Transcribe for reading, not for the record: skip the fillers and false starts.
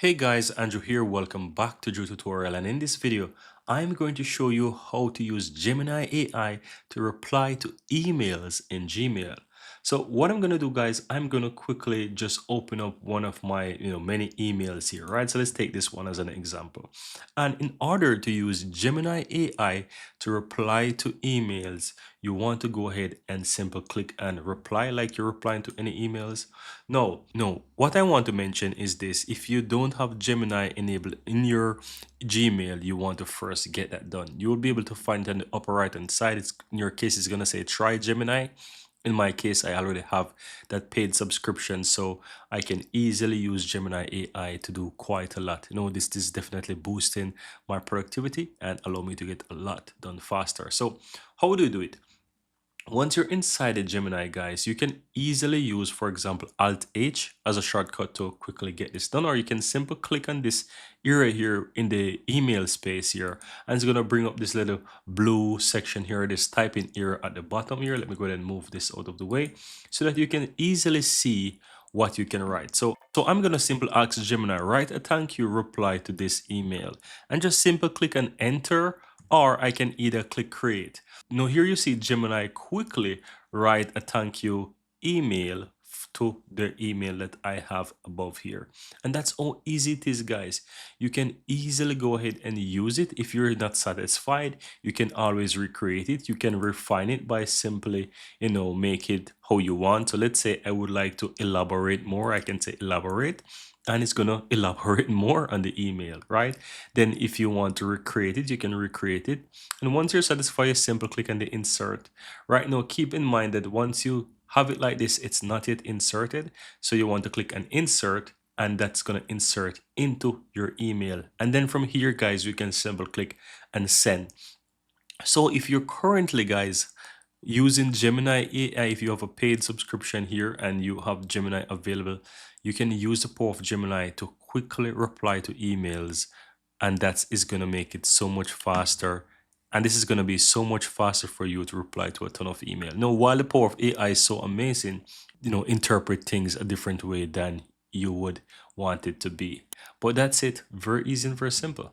Hey guys, Andrew here. Welcome back to Drew Tutorial, and in this video I'm going to show you how to use Gemini AI to reply to emails in Gmail. So what I'm going to do, guys, I'm going to quickly just open up one of my many emails here, right? So let's take this one as an example. And in order to use Gemini AI to reply to emails, you want to go ahead and simple click and reply like you're replying to any emails. No. What I want to mention is this. If you don't have Gemini enabled in your Gmail, you want to first get that done. You will be able to find it on the upper right hand side. It's, in your case, it's going to say try Gemini. In my case, I already have that paid subscription, so I can easily use Gemini AI to do quite a lot. This is definitely boosting my productivity and allow me to get a lot done faster. So how do you do it? Once you're inside the Gemini, guys, you can easily use, for example, Alt H as a shortcut to quickly get this done, or you can simply click on this area here in the email space here, and it's going to bring up this little blue section here, this typing area at the bottom here. Let me go ahead and move this out of the way so that you can easily see what you can write. So I'm going to simply ask Gemini, write a thank you reply to this email, and just simply click on enter, or I can either click create. Now here you see Gemini quickly write a thank you email to the email that I have above here. And that's how easy it is, guys. You can easily go ahead and use it. If you're not satisfied, you can always recreate it. You can refine it by simply, make it how you want. So let's say I would like to elaborate more. I can say elaborate, and it's gonna elaborate more on the email, right? Then if you want to recreate it, you can recreate it. And once you're satisfied, you simply click on the insert. Right now, keep in mind that once you have it like this, it's not yet inserted. So you want to click on insert, and that's gonna insert into your email. And then from here, guys, you can simply click and send. So if you're currently, guys, using Gemini AI, if you have a paid subscription here and you have Gemini available, you can use the power of Gemini to quickly reply to emails, and that is going to make it so much faster. And this is going to be so much faster for you to reply to a ton of email. Now, while the power of AI is so amazing, interpret things a different way than you would want it to be. But that's it. Very easy and very simple.